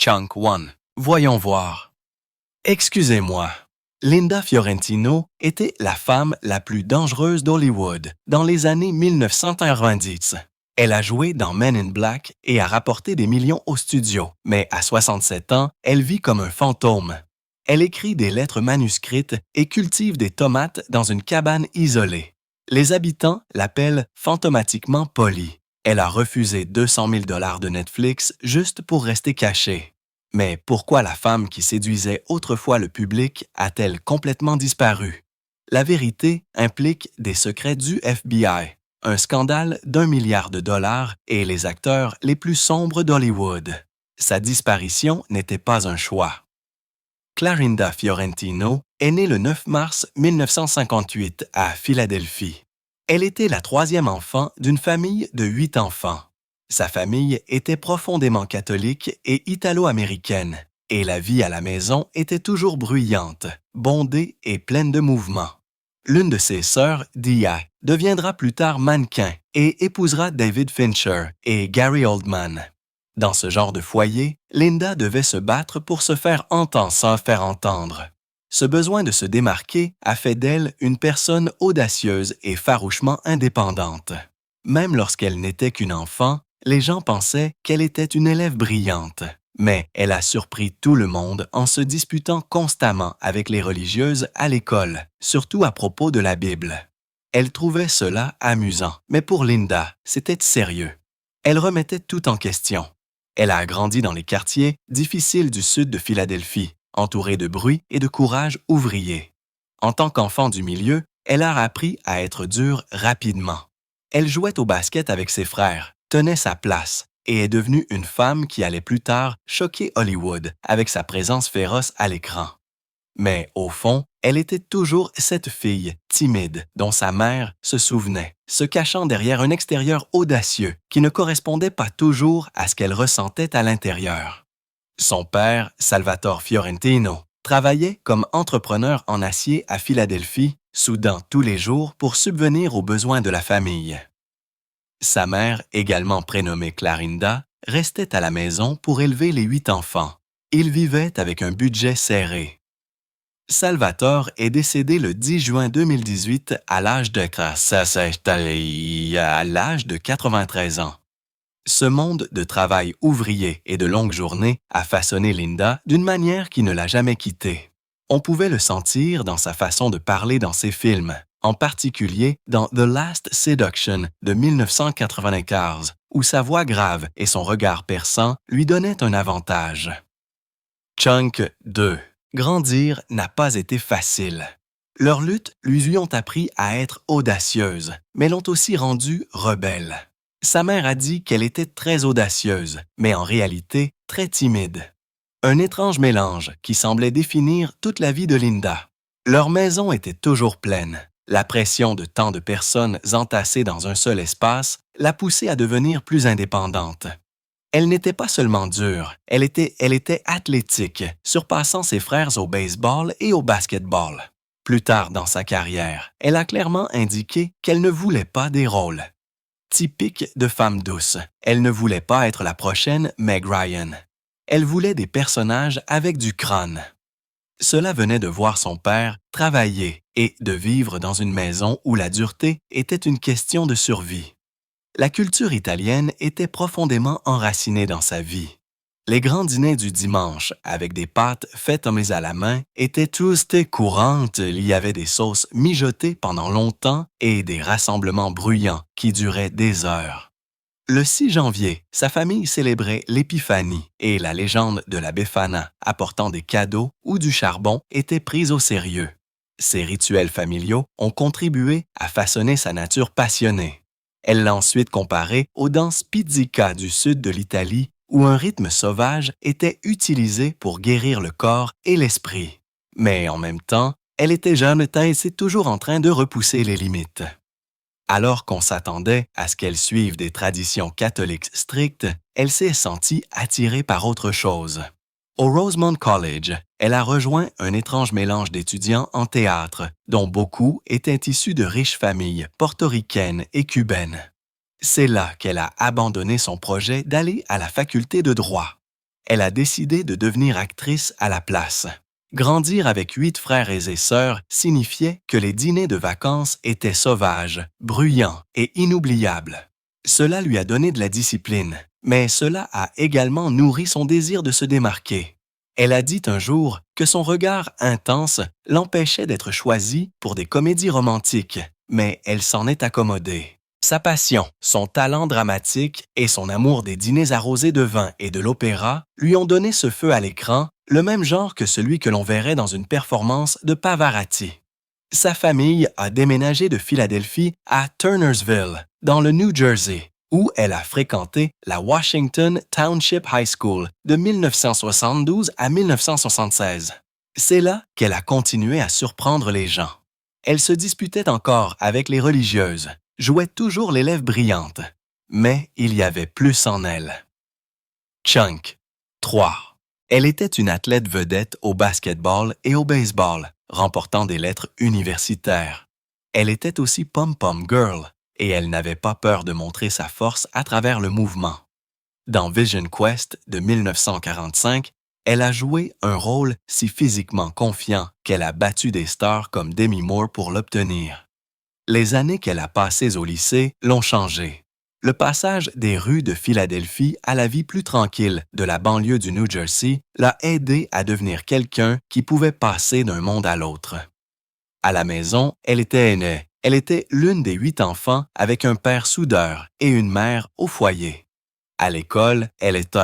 Chunk 1. Voyons voir. Excusez-moi. Linda Fiorentino était la femme la plus dangereuse d'Hollywood dans les années 1990. Elle a joué dans Men in Black et a rapporté des millions au studio, mais à 67 ans, elle vit comme un fantôme. Elle écrit des lettres manuscrites et cultive des tomates dans une cabane isolée. Les habitants l'appellent fantomatiquement Polly. Elle a refusé 200 000 $ de Netflix juste pour rester cachée. Mais pourquoi la femme qui séduisait autrefois le public a-t-elle complètement disparu? La vérité implique des secrets du FBI, un scandale d'1 milliard de dollars et les acteurs les plus sombres d'Hollywood. Sa disparition n'était pas un choix. Clarinda Fiorentino est née le 9 mars 1958 à Philadelphie. Elle était la troisième enfant d'une famille de 8 enfants. Sa famille était profondément catholique et italo-américaine, et la vie à la maison était toujours bruyante, bondée et pleine de mouvements. L'une de ses sœurs, Dia, deviendra plus tard mannequin et épousera David Fincher et Gary Oldman. Dans ce genre de foyer, Linda devait se battre pour se faire entendre sans faire entendre. Ce besoin de se démarquer a fait d'elle une personne audacieuse et farouchement indépendante. Même lorsqu'elle n'était qu'une enfant, les gens pensaient qu'elle était une élève brillante. Mais elle a surpris tout le monde en se disputant constamment avec les religieuses à l'école, surtout à propos de la Bible. Elle trouvait cela amusant, mais pour Linda, c'était sérieux. Elle remettait tout en question. Elle a grandi dans les quartiers difficiles du sud de Philadelphie, entourée de bruit et de courage ouvrier. En tant qu'enfant du milieu, elle a appris à être dure rapidement. Elle jouait au basket avec ses frères, tenait sa place et est devenue une femme qui allait plus tard choquer Hollywood avec sa présence féroce à l'écran. Mais au fond, elle était toujours cette fille timide dont sa mère se souvenait, se cachant derrière un extérieur audacieux qui ne correspondait pas toujours à ce qu'elle ressentait à l'intérieur. Son père, Salvatore Fiorentino, travaillait comme entrepreneur en acier à Philadelphie, soudant tous les jours pour subvenir aux besoins de la famille. Sa mère, également prénommée Clarinda, restait à la maison pour élever les 8 enfants. Ils vivaient avec un budget serré. Salvatore est décédé le 10 juin 2018 à l'âge de 93 ans. Ce monde de travail ouvrier et de longues journées a façonné Linda d'une manière qui ne l'a jamais quittée. On pouvait le sentir dans sa façon de parler dans ses films, en particulier dans The Last Seduction de 1995, où sa voix grave et son regard perçant lui donnaient un avantage. Chunk 2. Grandir n'a pas été facile. Leurs luttes lui ont appris à être audacieuse, mais l'ont aussi rendue rebelle. Sa mère a dit qu'elle était très audacieuse, mais en réalité très timide. Un étrange mélange qui semblait définir toute la vie de Linda. Leur maison était toujours pleine. La pression de tant de personnes entassées dans un seul espace l'a poussée à devenir plus indépendante. Elle n'était pas seulement dure, elle était athlétique, surpassant ses frères au baseball et au basketball. Plus tard dans sa carrière, elle a clairement indiqué qu'elle ne voulait pas des rôles. Typique de femme douce, elle ne voulait pas être la prochaine Meg Ryan. Elle voulait des personnages avec du crâne. Cela venait de voir son père travailler et de vivre dans une maison où la dureté était une question de survie. La culture italienne était profondément enracinée dans sa vie. Les grands dîners du dimanche, avec des pâtes faites en mise à la main, étaient tous courantes. Il y avait des sauces mijotées pendant longtemps et des rassemblements bruyants qui duraient des heures. Le 6 janvier, sa famille célébrait l'Épiphanie et la légende de la Befana, apportant des cadeaux ou du charbon, était prise au sérieux. Ces rituels familiaux ont contribué à façonner sa nature passionnée. Elle l'a ensuite comparé aux danses pizzica du sud de l'Italie, où un rythme sauvage était utilisé pour guérir le corps et l'esprit. Mais en même temps, elle était jeune et c'est toujours en train de repousser les limites. Alors qu'on s'attendait à ce qu'elle suive des traditions catholiques strictes, elle s'est sentie attirée par autre chose. Au Rosemont College, elle a rejoint un étrange mélange d'étudiants en théâtre, dont beaucoup étaient issus de riches familles portoricaines et cubaines. C'est là qu'elle a abandonné son projet d'aller à la faculté de droit. Elle a décidé de devenir actrice à la place. Grandir avec 8 frères et sœurs signifiait que les dîners de vacances étaient sauvages, bruyants et inoubliables. Cela lui a donné de la discipline, mais cela a également nourri son désir de se démarquer. Elle a dit un jour que son regard intense l'empêchait d'être choisie pour des comédies romantiques, mais elle s'en est accommodée. Sa passion, son talent dramatique et son amour des dîners arrosés de vin et de l'opéra lui ont donné ce feu à l'écran, le même genre que celui que l'on verrait dans une performance de Pavarotti. Sa famille a déménagé de Philadelphie à Turnersville, dans le New Jersey, où elle a fréquenté la Washington Township High School de 1972 à 1976. C'est là qu'elle a continué à surprendre les gens. Elle se disputait encore avec les religieuses, jouait toujours l'élève brillante, mais il y avait plus en elle. Chunk, 3. Elle était une athlète vedette au basketball et au baseball, remportant des lettres universitaires. Elle était aussi pom-pom girl, et elle n'avait pas peur de montrer sa force à travers le mouvement. Dans Vision Quest de 1945, elle a joué un rôle si physiquement confiant qu'elle a battu des stars comme Demi Moore pour l'obtenir. Les années qu'elle a passées au lycée l'ont changée. Le passage des rues de Philadelphie à la vie plus tranquille de la banlieue du New Jersey l'a aidée à devenir quelqu'un qui pouvait passer d'un monde à l'autre. À la maison, elle était aînée. Elle était l'une des 8 enfants avec un père soudeur et une mère au foyer. À l'école, elle est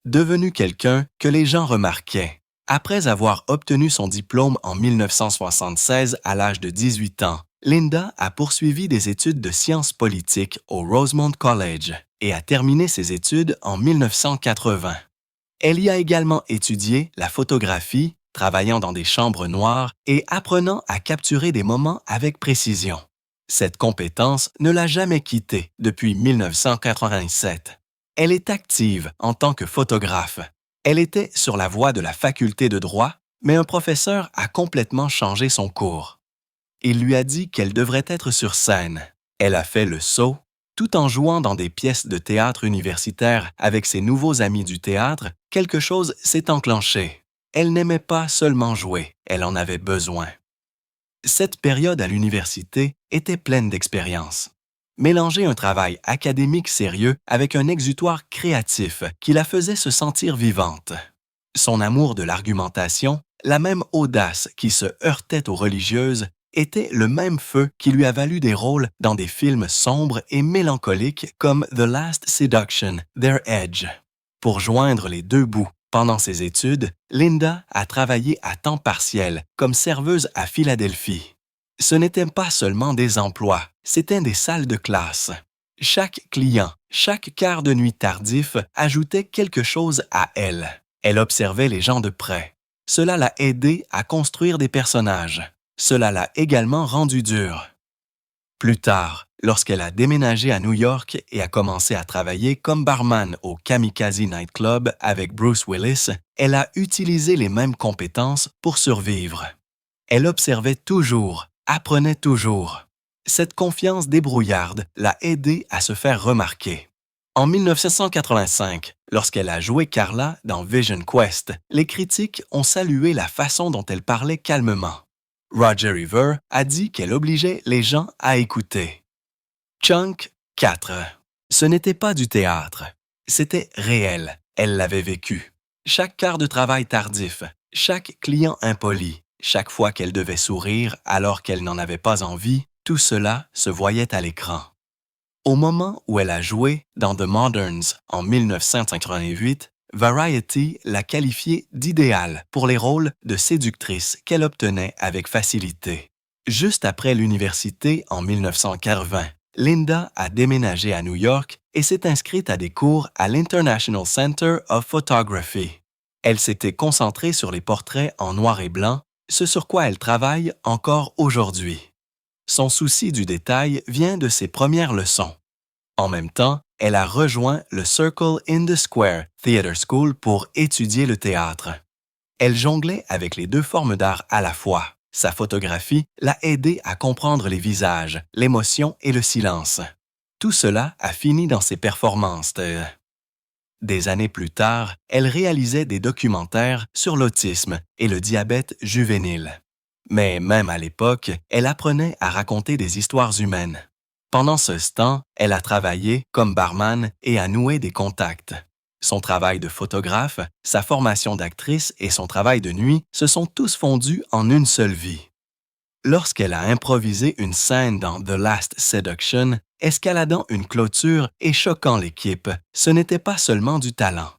devenue quelqu'un que les gens remarquaient. Après avoir obtenu son diplôme en 1976 à l'âge de 18 ans, Linda a poursuivi des études de sciences politiques au Rosemont College et a terminé ses études en 1980. Elle y a également étudié la photographie, travaillant dans des chambres noires et apprenant à capturer des moments avec précision. Cette compétence ne l'a jamais quittée depuis 1987. Elle est active en tant que photographe. Elle était sur la voie de la faculté de droit, mais un professeur a complètement changé son cours. Il lui a dit qu'elle devrait être sur scène. Elle a fait le saut. Tout en jouant dans des pièces de théâtre universitaires avec ses nouveaux amis du théâtre, quelque chose s'est enclenché. Elle n'aimait pas seulement jouer, elle en avait besoin. Cette période à l'université était pleine d'expériences. Mélanger un travail académique sérieux avec un exutoire créatif qui la faisait se sentir vivante. Son amour de l'argumentation, la même audace qui se heurtait aux religieuses, était le même feu qui lui a valu des rôles dans des films sombres et mélancoliques comme The Last Seduction, Their Edge. Pour joindre les deux bouts, pendant ses études, Linda a travaillé à temps partiel comme serveuse à Philadelphie. Ce n'étaient pas seulement des emplois, c'étaient des salles de classe. Chaque client, chaque quart de nuit tardif ajoutait quelque chose à elle. Elle observait les gens de près. Cela l'a aidée à construire des personnages. Cela l'a également rendue dure. Plus tard, lorsqu'elle a déménagé à New York et a commencé à travailler comme barman au Kamikaze Nightclub avec Bruce Willis, elle a utilisé les mêmes compétences pour survivre. Elle observait toujours, apprenait toujours. Cette confiance débrouillarde l'a aidée à se faire remarquer. En 1985, lorsqu'elle a joué Carla dans Vision Quest, les critiques ont salué la façon dont elle parlait calmement. Roger Ebert a dit qu'elle obligeait les gens à écouter. Chunk 4. Ce n'était pas du théâtre. C'était réel. Elle l'avait vécu. Chaque quart de travail tardif, chaque client impoli, chaque fois qu'elle devait sourire alors qu'elle n'en avait pas envie, tout cela se voyait à l'écran. Au moment où elle a joué dans The Moderns en 1988, Variety l'a qualifiée d'idéale pour les rôles de séductrice qu'elle obtenait avec facilité. Juste après l'université en 1980, Linda a déménagé à New York et s'est inscrite à des cours à l'International Center of Photography. Elle s'était concentrée sur les portraits en noir et blanc, ce sur quoi elle travaille encore aujourd'hui. Son souci du détail vient de ses premières leçons. En même temps, elle a rejoint le Circle in the Square Theatre School pour étudier le théâtre. Elle jonglait avec les deux formes d'art à la fois. Sa photographie l'a aidée à comprendre les visages, l'émotion et le silence. Tout cela a fini dans ses performances de Des années plus tard, elle réalisait des documentaires sur l'autisme et le diabète juvénile. Mais même à l'époque, elle apprenait à raconter des histoires humaines. Pendant ce temps, elle a travaillé comme barman et a noué des contacts. Son travail de photographe, sa formation d'actrice et son travail de nuit se sont tous fondus en une seule vie. Lorsqu'elle a improvisé une scène dans The Last Seduction, escaladant une clôture et choquant l'équipe, ce n'était pas seulement du talent.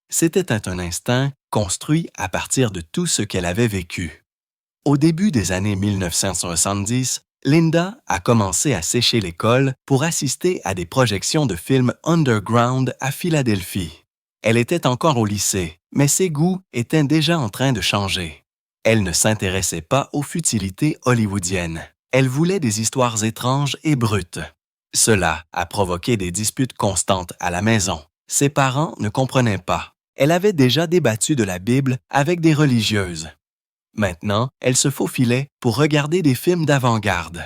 C'était un instinct construit à partir de tout ce qu'elle avait vécu. Au début des années 1970, Linda a commencé à sécher l'école pour assister à des projections de films underground à Philadelphie. Elle était encore au lycée, mais ses goûts étaient déjà en train de changer. Elle ne s'intéressait pas aux futilités hollywoodiennes. Elle voulait des histoires étranges et brutes. Cela a provoqué des disputes constantes à la maison. Ses parents ne comprenaient pas. Elle avait déjà débattu de la Bible avec des religieuses. Maintenant, elle se faufilait pour regarder des films d'avant-garde.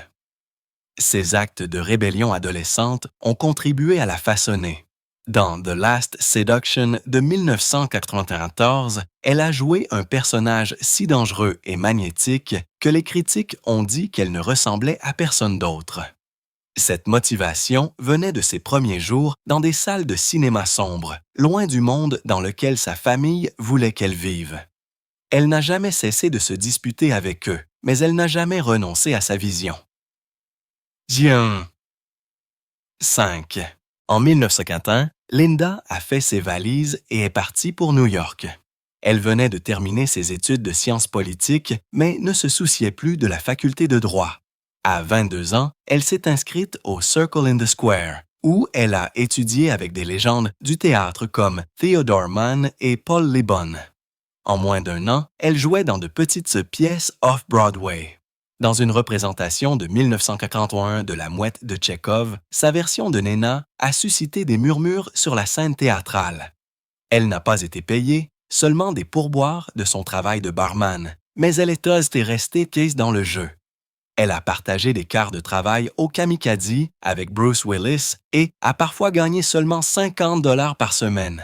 Ces actes de rébellion adolescente ont contribué à la façonner. Dans The Last Seduction de 1994, elle a joué un personnage si dangereux et magnétique que les critiques ont dit qu'elle ne ressemblait à personne d'autre. Cette motivation venait de ses premiers jours dans des salles de cinéma sombres, loin du monde dans lequel sa famille voulait qu'elle vive. Elle n'a jamais cessé de se disputer avec eux, mais elle n'a jamais renoncé à sa vision. 5. En 1951, Linda a fait ses valises et est partie pour New York. Elle venait de terminer ses études de sciences politiques, mais ne se souciait plus de la faculté de droit. À 22 ans, elle s'est inscrite au Circle in the Square, où elle a étudié avec des légendes du théâtre comme Theodore Mann et Paul Lebon. En moins d'un an, elle jouait dans de petites pièces off-Broadway. Dans une représentation de 1941 de La Mouette de Tchekhov, sa version de Nena a suscité des murmures sur la scène théâtrale. Elle n'a pas été payée, seulement des pourboires de son travail de barman, mais elle est restée case dans le jeu. Elle a partagé des quarts de travail au Kamikaze avec Bruce Willis et a parfois gagné seulement 50 $ par semaine.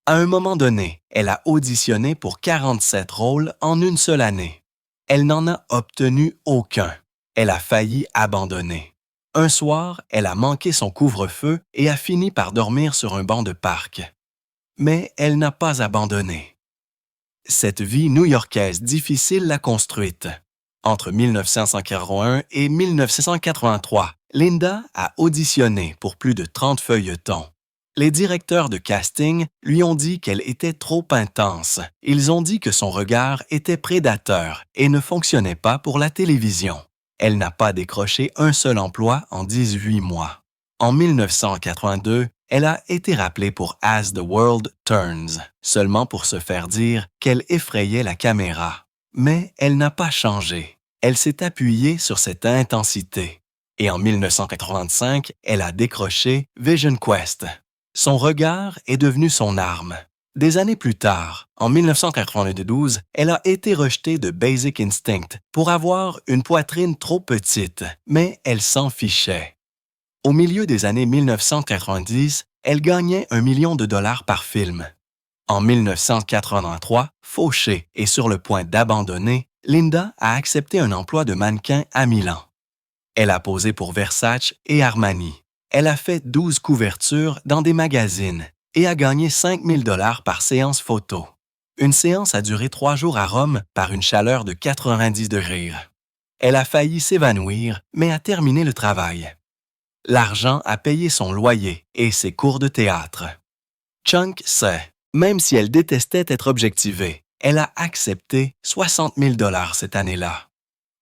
À un moment donné, elle a auditionné pour 47 rôles en une seule année. Elle n'en a obtenu aucun. Elle a failli abandonner. Un soir, elle a manqué son couvre-feu et a fini par dormir sur un banc de parc. Mais elle n'a pas abandonné. Cette vie new-yorkaise difficile l'a construite. Entre 1941 et 1983, Linda a auditionné pour plus de 30 feuilletons. Les directeurs de casting lui ont dit qu'elle était trop intense. Ils ont dit que son regard était prédateur et ne fonctionnait pas pour la télévision. Elle n'a pas décroché un seul emploi en 18 mois. En 1982, elle a été rappelée pour As the World Turns, seulement pour se faire dire qu'elle effrayait la caméra. Mais elle n'a pas changé. Elle s'est appuyée sur cette intensité. Et en 1985, elle a décroché Vision Quest. Son regard est devenu son arme. Des années plus tard, en 1992, elle a été rejetée de Basic Instinct pour avoir une poitrine trop petite, mais elle s'en fichait. Au milieu des années 1990, elle gagnait $1 million par film. En 1983, fauchée et sur le point d'abandonner, Linda a accepté un emploi de mannequin à Milan. Elle a posé pour Versace et Armani. Elle a fait 12 couvertures dans des magazines et a gagné 5 000 $ par séance photo. Une séance a duré 3 jours à Rome par une chaleur de 90 degrés. Elle a failli s'évanouir, mais a terminé le travail. L'argent a payé son loyer et ses cours de théâtre. Chunk sait, même si elle détestait être objectivée, elle a accepté 60 000 $ cette année-là.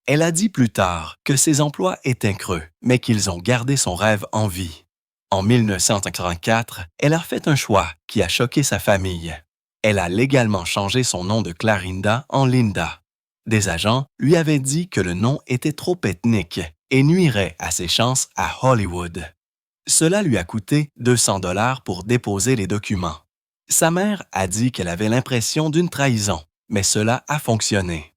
Elle a dit plus tard que ses emplois étaient creux, mais qu'ils ont gardé son rêve en vie. En 1984, elle a fait un choix qui a choqué sa famille. Elle a légalement changé son nom de Clarinda en Linda. Des agents lui avaient dit que le nom était trop ethnique et nuirait à ses chances à Hollywood. Cela lui a coûté 200 $ pour déposer les documents. Sa mère a dit qu'elle avait l'impression d'une trahison, mais cela a fonctionné.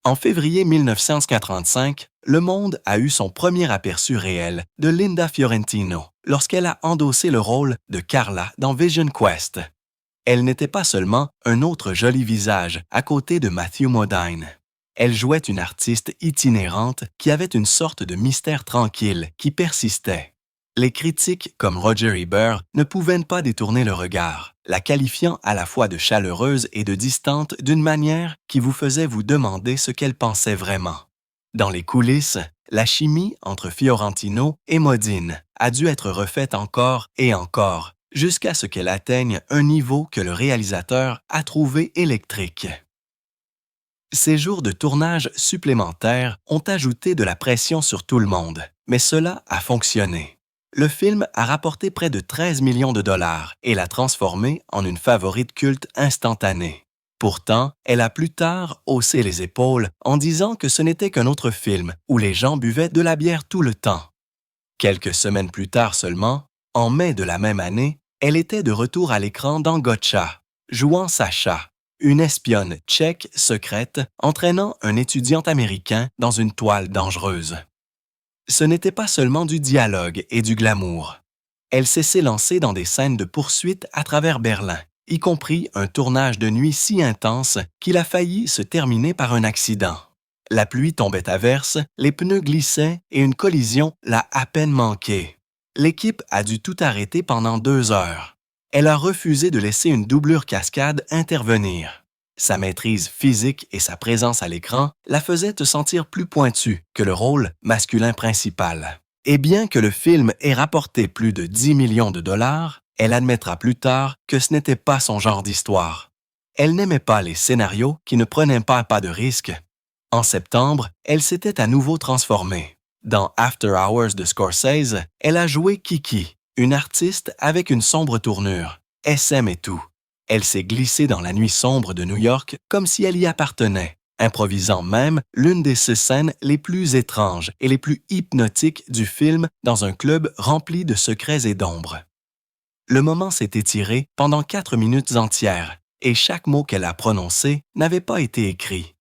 En février 1985, Le Monde a eu son premier aperçu réel de Linda Fiorentino lorsqu'elle a endossé le rôle de Carla dans Vision Quest. Elle n'était pas seulement un autre joli visage à côté de Matthew Modine. Elle jouait une artiste itinérante qui avait une sorte de mystère tranquille qui persistait. Les critiques comme Roger Ebert ne pouvaient pas détourner le regard, la qualifiant à la fois de chaleureuse et de distante d'une manière qui vous faisait vous demander ce qu'elle pensait vraiment. Dans les coulisses, la chimie entre Fiorentino et Modine a dû être refaite encore et encore, jusqu'à ce qu'elle atteigne un niveau que le réalisateur a trouvé électrique. Ces jours de tournage supplémentaires ont ajouté de la pression sur tout le monde, mais cela a fonctionné. Le film a rapporté près de 13 millions de dollars et l'a transformé en une favorite culte instantanée. Pourtant, elle a plus tard haussé les épaules en disant que ce n'était qu'un autre film où les gens buvaient de la bière tout le temps. Quelques semaines plus tard seulement, en mai de la même année, elle était de retour à l'écran dans Gotcha, jouant Sacha, une espionne tchèque secrète entraînant un étudiant américain dans une toile dangereuse. Ce n'était pas seulement du dialogue et du glamour. Elle s'est s'élancée dans des scènes de poursuite à travers Berlin, y compris un tournage de nuit si intense qu'il a failli se terminer par un accident. La pluie tombait à verse, les pneus glissaient et une collision l'a à peine manqué. L'équipe a dû tout arrêter pendant 2 heures. Elle a refusé de laisser une doublure cascade intervenir. Sa maîtrise physique et sa présence à l'écran la faisaient te sentir plus pointu que le rôle masculin principal. Et bien que le film ait rapporté plus de 10 millions de dollars, elle admettra plus tard que ce n'était pas son genre d'histoire. Elle n'aimait pas les scénarios qui ne prenaient pas de risques. En septembre, elle s'était à nouveau transformée. Dans After Hours de Scorsese, elle a joué Kiki, une artiste avec une sombre tournure, SM et tout. Elle s'est glissée dans la nuit sombre de New York comme si elle y appartenait, improvisant même l'une des scènes les plus étranges et les plus hypnotiques du film dans un club rempli de secrets et d'ombres. Le moment s'est étiré pendant 4 minutes entières et chaque mot qu'elle a prononcé n'avait pas été écrit.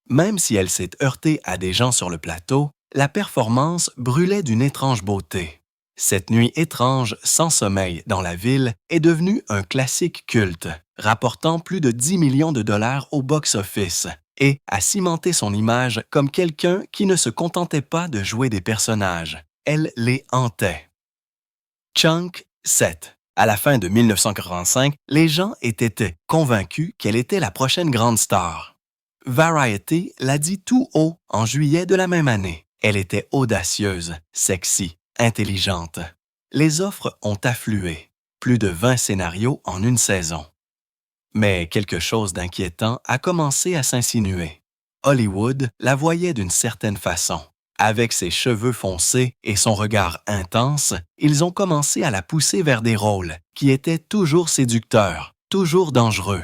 Même si elle s'est heurtée à des gens sur le plateau, la performance brûlait d'une étrange beauté. Cette nuit étrange sans sommeil dans la ville est devenue un classique culte, rapportant plus de 10 millions de dollars au box-office et a cimenté son image comme quelqu'un qui ne se contentait pas de jouer des personnages, elle les hantait. Chunk 7. À la fin de 1945, les gens étaient convaincus qu'elle était la prochaine grande star. Variety l'a dit tout haut en juillet de la même année. Elle était audacieuse, sexy, intelligente. Les offres ont afflué, plus de 20 scénarios en une saison. Mais quelque chose d'inquiétant a commencé à s'insinuer. Hollywood la voyait d'une certaine façon. Avec ses cheveux foncés et son regard intense, ils ont commencé à la pousser vers des rôles qui étaient toujours séducteurs, toujours dangereux.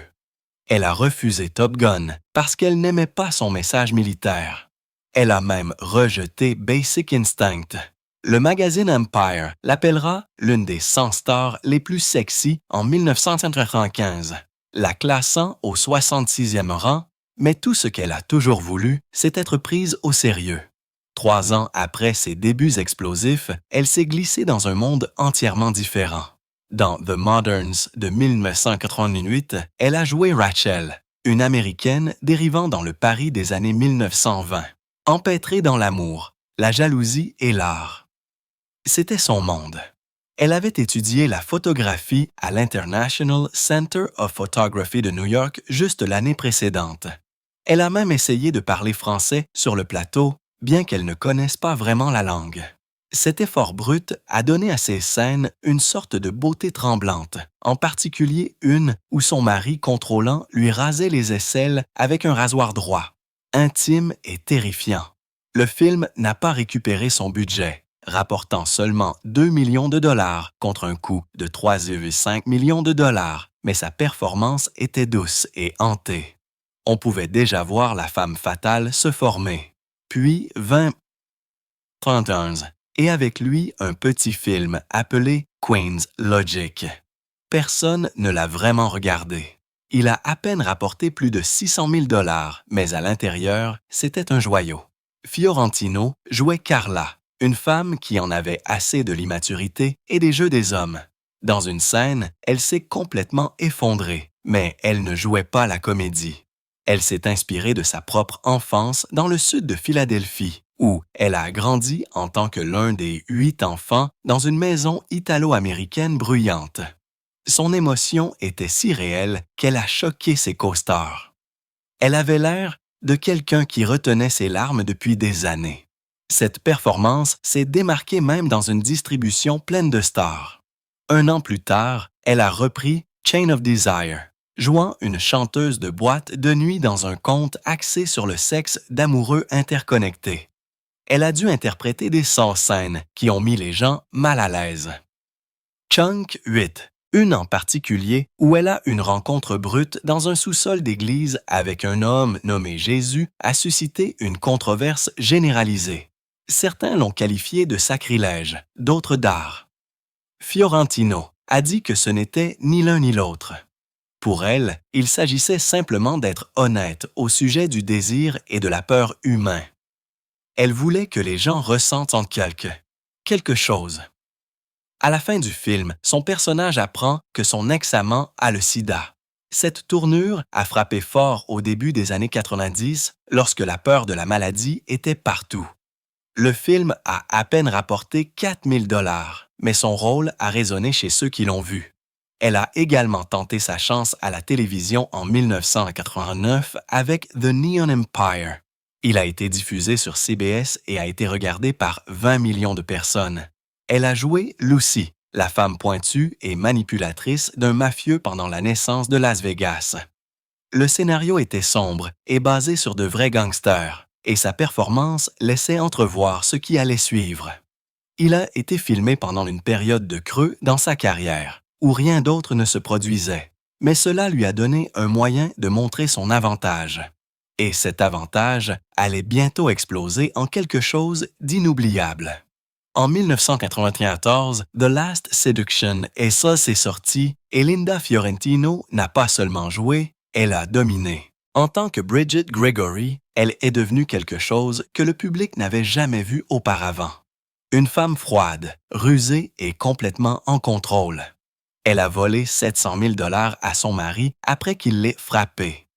Elle a refusé Top Gun parce qu'elle n'aimait pas son message militaire. Elle a même rejeté Basic Instinct. Le magazine Empire l'appellera l'une des 100 stars les plus sexy en 1995, la classant au 66e rang, mais tout ce qu'elle a toujours voulu, c'est être prise au sérieux. 3 ans après ses débuts explosifs, elle s'est glissée dans un monde entièrement différent. Dans The Moderns de 1988, elle a joué Rachel, une Américaine dérivant dans le Paris des années 1920, empêtrée dans l'amour, la jalousie et l'art. C'était son monde. Elle avait étudié la photographie à l'International Center of Photography de New York juste l'année précédente. Elle a même essayé de parler français sur le plateau, bien qu'elle ne connaisse pas vraiment la langue. Cet effort brut a donné à ces scènes une sorte de beauté tremblante, en particulier une où son mari contrôlant lui rasait les aisselles avec un rasoir droit. Intime et terrifiant. Le film n'a pas récupéré son budget, rapportant seulement 2 millions de dollars contre un coût de 3,5 millions de dollars, mais sa performance était douce et hantée. On pouvait déjà voir la femme fatale se former. Puis 2031, et avec lui un petit film appelé Queen's Logic. Personne ne l'a vraiment regardé. Il a à peine rapporté plus de 600 000 dollars, mais à l'intérieur, c'était un joyau. Fiorentino jouait Carla, une femme qui en avait assez de l'immaturité et des jeux des hommes. Dans une scène, elle s'est complètement effondrée, mais elle ne jouait pas la comédie. Elle s'est inspirée de sa propre enfance dans le sud de Philadelphie, où elle a grandi en tant que l'un des 8 enfants dans une maison italo-américaine bruyante. Son émotion était si réelle qu'elle a choqué ses co-stars. Elle avait l'air de quelqu'un qui retenait ses larmes depuis des années. Cette performance s'est démarquée même dans une distribution pleine de stars. Un an plus tard, elle a repris Chain of Desire, jouant une chanteuse de boîte de nuit dans un conte axé sur le sexe d'amoureux interconnectés. Elle a dû interpréter des sans-scènes qui ont mis les gens mal à l'aise. Chunk 8, une en particulier où elle a une rencontre brute dans un sous-sol d'église avec un homme nommé Jésus, a suscité une controverse généralisée. Certains l'ont qualifié de sacrilège, d'autres d'art. Fiorentino a dit que ce n'était ni l'un ni l'autre. Pour elle, il s'agissait simplement d'être honnête au sujet du désir et de la peur humain. Elle voulait que les gens ressentent en quelque chose. À la fin du film, son personnage apprend que son ex-amant a le sida. Cette tournure a frappé fort au début des années 90, lorsque la peur de la maladie était partout. Le film a à peine rapporté 4 000 $, mais son rôle a résonné chez ceux qui l'ont vu. Elle a également tenté sa chance à la télévision en 1989 avec The Neon Empire. Il a été diffusé sur CBS et a été regardé par 20 millions de personnes. Elle a joué Lucy, la femme pointue et manipulatrice d'un mafieux pendant la naissance de Las Vegas. Le scénario était sombre et basé sur de vrais gangsters, et sa performance laissait entrevoir ce qui allait suivre. Il a été filmé pendant une période de creux dans sa carrière, où rien d'autre ne se produisait, mais cela lui a donné un moyen de montrer son avantage. Et cet avantage allait bientôt exploser en quelque chose d'inoubliable. En 1994, The Last Seduction et ça s'est sorti, et Linda Fiorentino n'a pas seulement joué, elle a dominé. En tant que Bridget Gregory, elle est devenue quelque chose que le public n'avait jamais vu auparavant. Une femme froide, rusée et complètement en contrôle. Elle a volé 700 000 $ à son mari après qu'il l'ait frappée.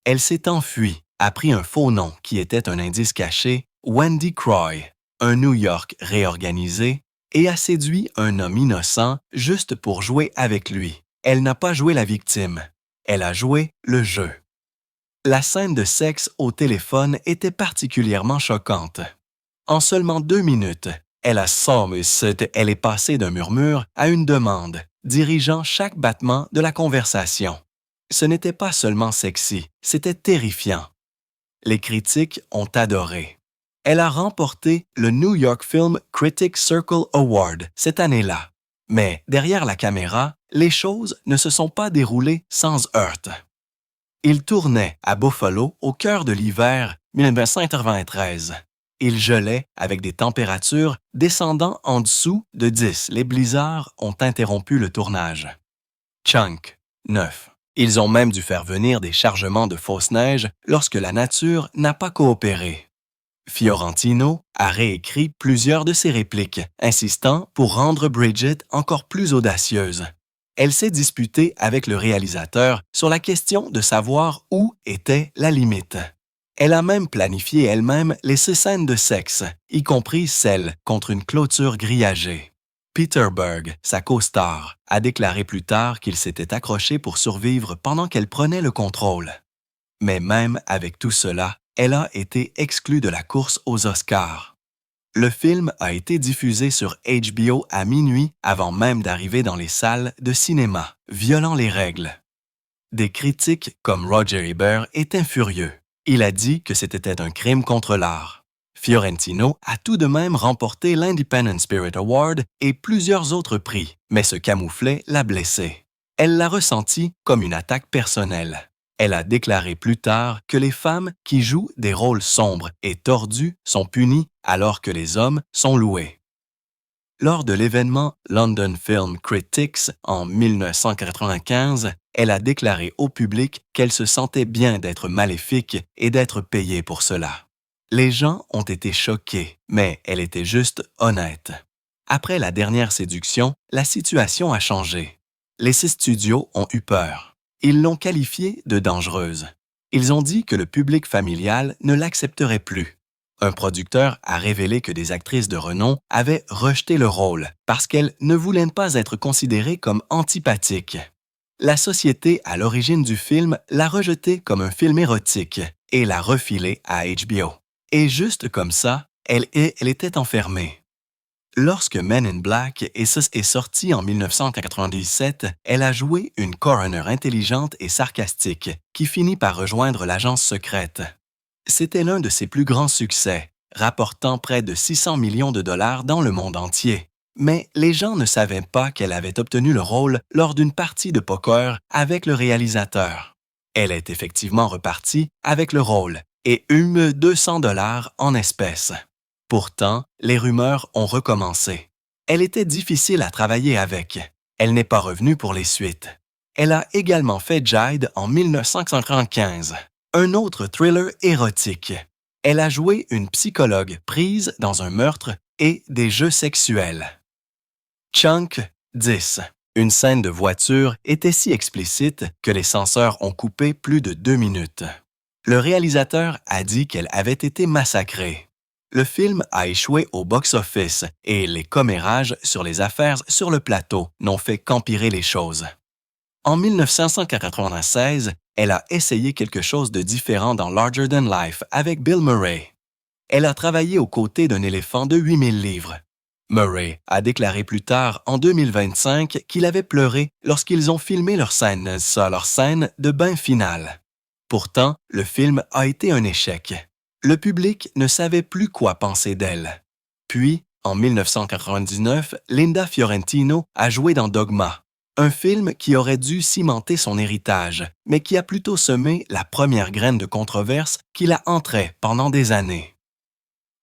Elle s'est enfuie, a pris un faux nom qui était un indice caché, Wendy Croy, un New York réorganisé, et a séduit un homme innocent juste pour jouer avec lui. Elle n'a pas joué la victime, elle a joué le jeu. La scène de sexe au téléphone était particulièrement choquante. En seulement 2 minutes, elle est passée d'un murmure à une demande, dirigeant chaque battement de la conversation. Ce n'était pas seulement sexy, c'était terrifiant. Les critiques ont adoré. Elle a remporté le New York Film Critics Circle Award cette année-là. Mais derrière la caméra, les choses ne se sont pas déroulées sans heurts. Il tournait à Buffalo au cœur de l'hiver 1993. Il gelait avec des températures descendant en dessous de 10. Les blizzards ont interrompu le tournage. Chunk 9. Ils ont même dû faire venir des chargements de fausse neige lorsque la nature n'a pas coopéré. Fiorentino a réécrit plusieurs de ses répliques, insistant pour rendre Bridget encore plus audacieuse. Elle s'est disputée avec le réalisateur sur la question de savoir où était la limite. Elle a même planifié elle-même les scènes de sexe, y compris celles contre une clôture grillagée. Peter Berg, sa co-star, a déclaré plus tard qu'il s'était accroché pour survivre pendant qu'elle prenait le contrôle. Mais même avec tout cela, elle a été exclue de la course aux Oscars. Le film a été diffusé sur HBO à minuit avant même d'arriver dans les salles de cinéma, violant les règles. Des critiques comme Roger Ebert étaient furieux. Il a dit que c'était un crime contre l'art. Fiorentino a tout de même remporté l'Independent Spirit Award et plusieurs autres prix, mais ce camouflet l'a blessée. Elle l'a ressenti comme une attaque personnelle. Elle a déclaré plus tard que les femmes qui jouent des rôles sombres et tordus sont punies alors que les hommes sont loués. Lors de l'événement London Film Critics en 1995, elle a déclaré au public qu'elle se sentait bien d'être maléfique et d'être payée pour cela. Les gens ont été choqués, mais elle était juste honnête. Après la dernière séduction, la situation a changé. Les 6 studios ont eu peur. Ils l'ont qualifiée de dangereuse. Ils ont dit que le public familial ne l'accepterait plus. Un producteur a révélé que des actrices de renom avaient rejeté le rôle parce qu'elles ne voulaient pas être considérées comme antipathiques. La société à l'origine du film l'a rejeté comme un film érotique et l'a refilé à HBO. Et juste comme ça, elle était enfermée. Lorsque Men in Black est sorti en 1997, elle a joué une coroner intelligente et sarcastique qui finit par rejoindre l'agence secrète. C'était l'un de ses plus grands succès, rapportant près de 600 millions de dollars dans le monde entier. Mais les gens ne savaient pas qu'elle avait obtenu le rôle lors d'une partie de poker avec le réalisateur. Elle est effectivement repartie avec le rôle et eut 200 dollars en espèces. Pourtant, les rumeurs ont recommencé. Elle était difficile à travailler avec. Elle n'est pas revenue pour les suites. Elle a également fait Jade en 1995, un autre thriller érotique. Elle a joué une psychologue prise dans un meurtre et des jeux sexuels. Chunk 10. Une scène de voiture était si explicite que les censeurs ont coupé plus de 2 minutes. Le réalisateur a dit qu'elle avait été massacrée. Le film a échoué au box-office et les commérages sur les affaires sur le plateau n'ont fait qu'empirer les choses. En 1996, elle a essayé quelque chose de différent dans Larger Than Life avec Bill Murray. Elle a travaillé aux côtés d'un éléphant de 8000 livres. Murray a déclaré plus tard, en 2025, qu'il avait pleuré lorsqu'ils ont filmé leur scène de bain finale. Pourtant, le film a été un échec. Le public ne savait plus quoi penser d'elle. Puis, en 1999, Linda Fiorentino a joué dans Dogma, un film qui aurait dû cimenter son héritage, mais qui a plutôt semé la première graine de controverse qui la hantrait pendant des années.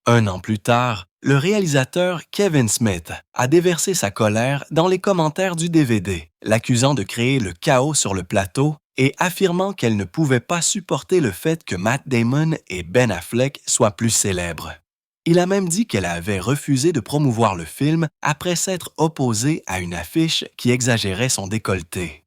1 an plus tard, le réalisateur Kevin Smith a déversé sa colère dans les commentaires du DVD, l'accusant de créer le chaos sur le plateau et affirmant qu'elle ne pouvait pas supporter le fait que Matt Damon et Ben Affleck soient plus célèbres. Il a même dit qu'elle avait refusé de promouvoir le film après s'être opposée à une affiche qui exagérait son décolleté.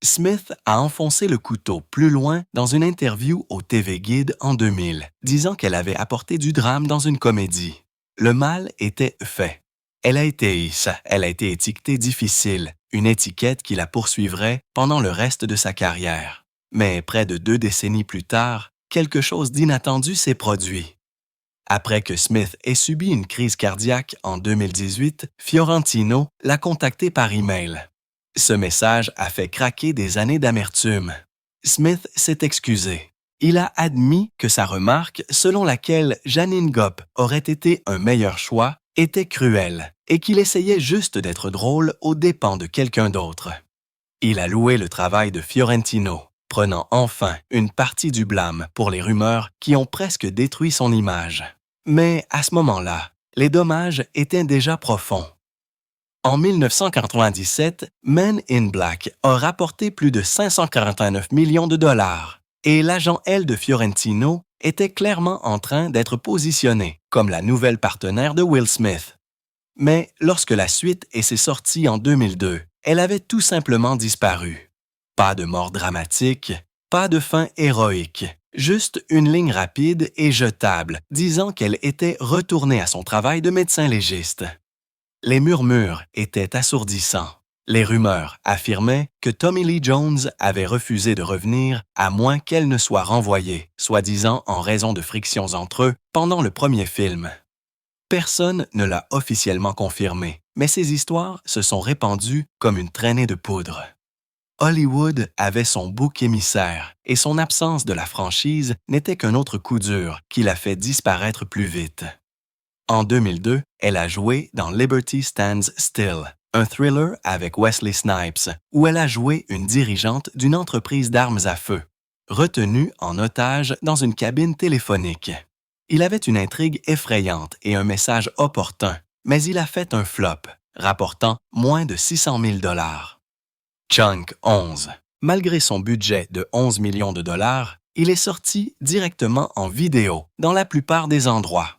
Smith a enfoncé le couteau plus loin dans une interview au TV Guide en 2000, disant qu'elle avait apporté du drame dans une comédie. Le mal était fait. Elle a été étiquetée difficile, une étiquette qui la poursuivrait pendant le reste de sa carrière. Mais près de 2 décennies plus tard, quelque chose d'inattendu s'est produit. Après que Smith ait subi une crise cardiaque en 2018, Fiorentino l'a contacté par email. Ce message a fait craquer des années d'amertume. Smith s'est excusé. Il a admis que sa remarque, selon laquelle Janine Gopp aurait été un meilleur choix, était cruelle et qu'il essayait juste d'être drôle aux dépens de quelqu'un d'autre. Il a loué le travail de Fiorentino, prenant enfin une partie du blâme pour les rumeurs qui ont presque détruit son image. Mais à ce moment-là, les dommages étaient déjà profonds. En 1997, Men in Black a rapporté plus de 549 millions de dollars et l'agent L de Fiorentino était clairement en train d'être positionné comme la nouvelle partenaire de Will Smith. Mais lorsque la suite s'est sortie en 2002, elle avait tout simplement disparu. Pas de mort dramatique, pas de fin héroïque, juste une ligne rapide et jetable disant qu'elle était retournée à son travail de médecin légiste. Les murmures étaient assourdissants. Les rumeurs affirmaient que Tommy Lee Jones avait refusé de revenir à moins qu'elle ne soit renvoyée, soi-disant en raison de frictions entre eux pendant le premier film. Personne ne l'a officiellement confirmé, mais ces histoires se sont répandues comme une traînée de poudre. Hollywood avait son bouc émissaire et son absence de la franchise n'était qu'un autre coup dur qui l'a fait disparaître plus vite. En 2002, elle a joué dans Liberty Stands Still, un thriller avec Wesley Snipes, où elle a joué une dirigeante d'une entreprise d'armes à feu, retenue en otage dans une cabine téléphonique. Il avait une intrigue effrayante et un message opportun, mais il a fait un flop, rapportant moins de 600 000 dollars. Chunk 11. Malgré son budget de 11 millions de dollars, il est sorti directement en vidéo dans la plupart des endroits.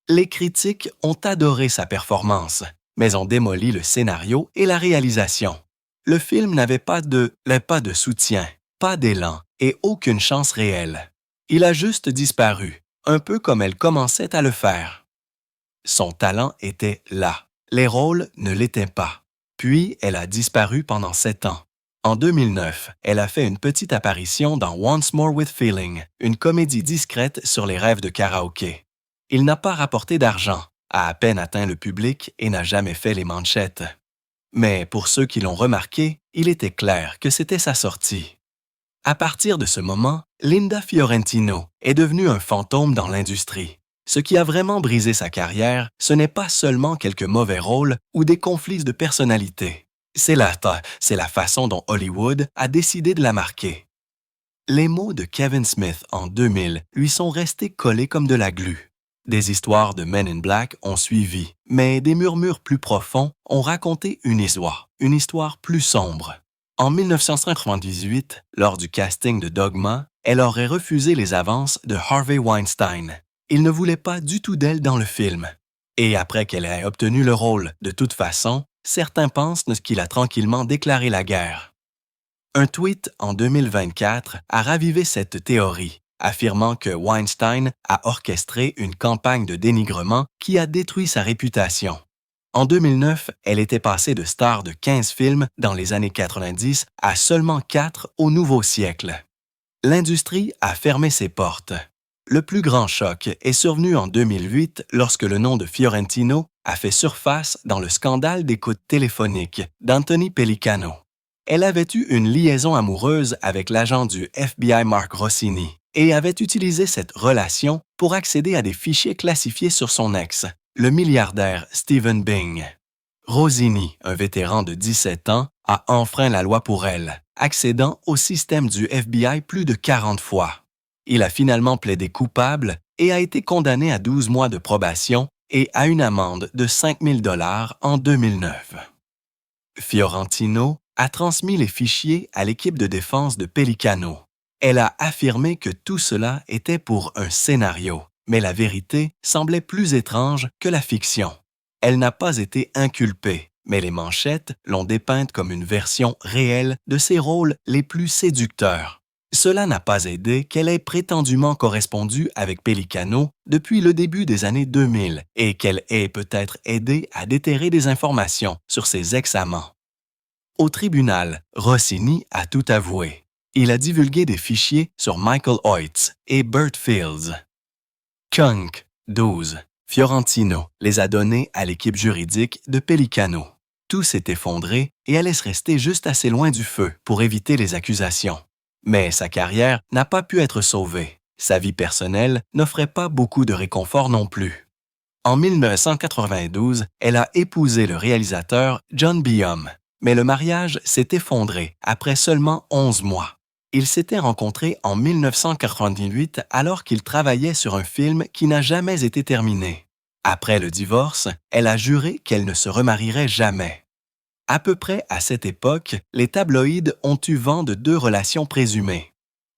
Les critiques ont adoré sa performance, mais on démolit le scénario et la réalisation. Le film n'avait pas de soutien, pas d'élan et aucune chance réelle. Il a juste disparu, un peu comme elle commençait à le faire. Son talent était là. Les rôles ne l'étaient pas. Puis, elle a disparu pendant 7 ans. En 2009, elle a fait une petite apparition dans Once More with Feeling, une comédie discrète sur les rêves de karaoké. Il n'a pas rapporté d'argent, a à peine atteint le public et n'a jamais fait les manchettes. Mais pour ceux qui l'ont remarqué, il était clair que c'était sa sortie. À partir de ce moment, Linda Fiorentino est devenue un fantôme dans l'industrie. Ce qui a vraiment brisé sa carrière, ce n'est pas seulement quelques mauvais rôles ou des conflits de personnalité. C'est la façon dont Hollywood a décidé de la marquer. Les mots de Kevin Smith en 2000 lui sont restés collés comme de la glu. Des histoires de Men in Black ont suivi, mais des murmures plus profonds ont raconté une histoire plus sombre. En 1998, lors du casting de Dogma, elle aurait refusé les avances de Harvey Weinstein. Il ne voulait pas du tout d'elle dans le film. Et après qu'elle ait obtenu le rôle, de toute façon, certains pensent qu'il a tranquillement déclaré la guerre. Un tweet en 2024 a ravivé cette théorie, affirmant que Weinstein a orchestré une campagne de dénigrement qui a détruit sa réputation. En 2009, elle était passée de star de 15 films dans les années 90 à seulement 4 au nouveau siècle. L'industrie a fermé ses portes. Le plus grand choc est survenu en 2008 lorsque le nom de Fiorentino a fait surface dans le scandale d'écoute téléphonique d'Anthony Pellicano. Elle avait eu une liaison amoureuse avec l'agent du FBI Mark Rossini et avait utilisé cette relation pour accéder à des fichiers classifiés sur son ex, le milliardaire Stephen Bing. Rossini, un vétéran de 17 ans, a enfreint la loi pour elle, accédant au système du FBI plus de 40 fois. Il a finalement plaidé coupable et a été condamné à 12 mois de probation et à une amende de 5 000 $ en 2009. Fiorentino a transmis les fichiers à l'équipe de défense de Pellicano. Elle a affirmé que tout cela était pour un scénario, mais la vérité semblait plus étrange que la fiction. Elle n'a pas été inculpée, mais les manchettes l'ont dépeinte comme une version réelle de ses rôles les plus séducteurs. Cela n'a pas aidé qu'elle ait prétendument correspondu avec Pellicano depuis le début des années 2000 et qu'elle ait peut-être aidé à déterrer des informations sur ses ex-amants. Au tribunal, Rossini a tout avoué. Il a divulgué des fichiers sur Michael Hoyts et Burt Fields. Kunk, 12, Fiorentino les a donnés à l'équipe juridique de Pellicano. Tout s'est effondré et elle laisse rester juste assez loin du feu pour éviter les accusations. Mais sa carrière n'a pas pu être sauvée. Sa vie personnelle n'offrait pas beaucoup de réconfort non plus. En 1992, elle a épousé le réalisateur John Byum, mais le mariage s'est effondré après seulement 11 mois. Ils s'étaient rencontrés en 1998 alors qu'ils travaillaient sur un film qui n'a jamais été terminé. Après le divorce, elle a juré qu'elle ne se remarierait jamais. À peu près à cette époque, les tabloïds ont eu vent de 2 relations présumées.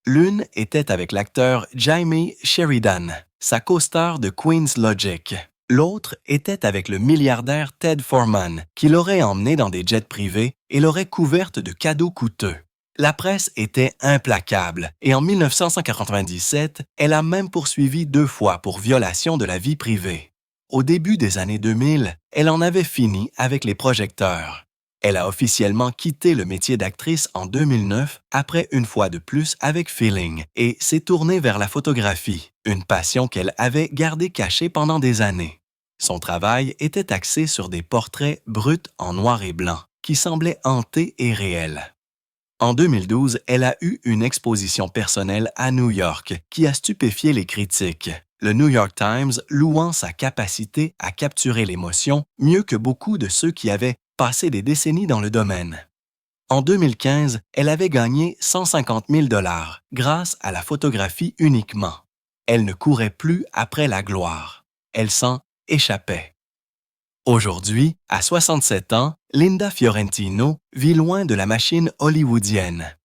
L'une était avec l'acteur Jaime Sheridan, sa co-star de Queen's Logic. L'autre était avec le milliardaire Ted Foreman, qui l'aurait emmenée dans des jets privés et l'aurait couverte de cadeaux coûteux. La presse était implacable et en 1997, elle a même poursuivi 2 fois pour violation de la vie privée. Au début des années 2000, elle en avait fini avec les projecteurs. Elle a officiellement quitté le métier d'actrice en 2009 après une fois de plus avec Feeling et s'est tournée vers la photographie, une passion qu'elle avait gardée cachée pendant des années. Son travail était axé sur des portraits bruts en noir et blanc qui semblaient hantés et réels. En 2012, elle a eu une exposition personnelle à New York qui a stupéfié les critiques. Le New York Times louant sa capacité à capturer l'émotion mieux que beaucoup de ceux qui avaient passé des décennies dans le domaine. En 2015, elle avait gagné 150 000 $ grâce à la photographie uniquement. Elle ne courait plus après la gloire. Elle s'en échappait. Aujourd'hui, à 67 ans, Linda Fiorentino vit loin de la machine hollywoodienne.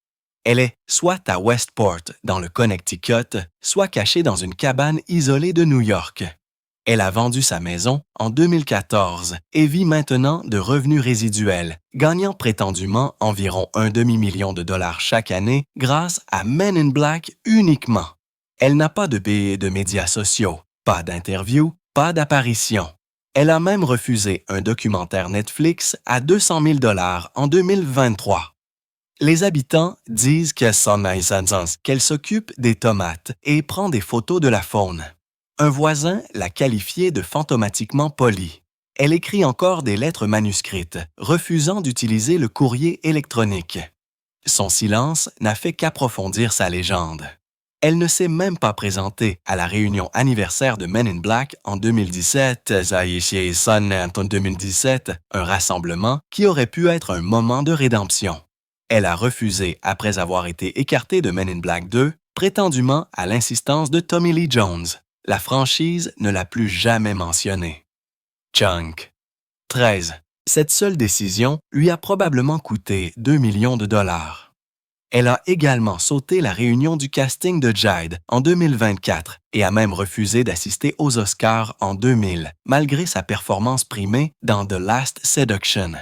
Elle est soit à Westport, dans le Connecticut, soit cachée dans une cabane isolée de New York. Elle a vendu sa maison en 2014 et vit maintenant de revenus résiduels, gagnant prétendument environ un demi-million de dollars chaque année grâce à Men in Black uniquement. Elle n'a pas de billets de médias sociaux, pas d'interviews, pas d'apparitions. Elle a même refusé un documentaire Netflix à 200 000 dollars en 2023. Les habitants disent qu'elle s'occupe des tomates et prend des photos de la faune. Un voisin l'a qualifiée de fantomatiquement polie. Elle écrit encore des lettres manuscrites, refusant d'utiliser le courrier électronique. Son silence n'a fait qu'approfondir sa légende. Elle ne s'est même pas présentée à la réunion anniversaire de Men in Black en 2017, un rassemblement qui aurait pu être un moment de rédemption. Elle a refusé après avoir été écartée de Men in Black 2, prétendument à l'insistance de Tommy Lee Jones. La franchise ne l'a plus jamais mentionnée. Chunk. 13. Cette seule décision lui a probablement coûté 2 millions de dollars. Elle a également sauté la réunion du casting de Jade en 2024 et a même refusé d'assister aux Oscars en 2000, malgré sa performance primée dans The Last Seduction.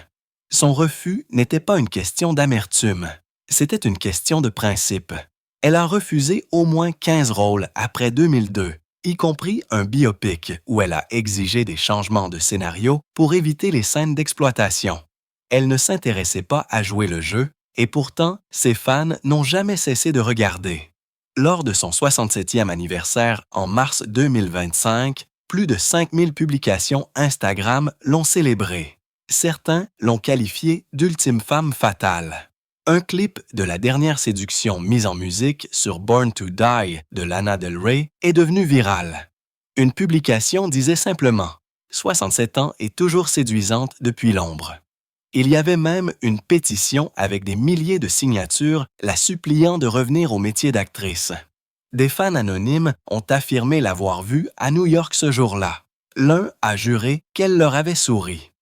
Son refus n'était pas une question d'amertume, c'était une question de principe. Elle a refusé au moins 15 rôles après 2002, y compris un biopic où elle a exigé des changements de scénario pour éviter les scènes d'exploitation. Elle ne s'intéressait pas à jouer le jeu, et pourtant, ses fans n'ont jamais cessé de regarder. Lors de son 67e anniversaire en mars 2025, plus de 5000 publications Instagram l'ont célébrée. Certains l'ont qualifiée d'ultime femme fatale. Un clip de la dernière séduction mise en musique sur Born to Die de Lana Del Rey est devenu viral. Une publication disait simplement « 67 ans et toujours séduisante depuis l'ombre ». Il y avait même une pétition avec des milliers de signatures la suppliant de revenir au métier d'actrice. Des fans anonymes ont affirmé l'avoir vue à New York ce jour-là. L'un a juré qu'elle leur avait souri.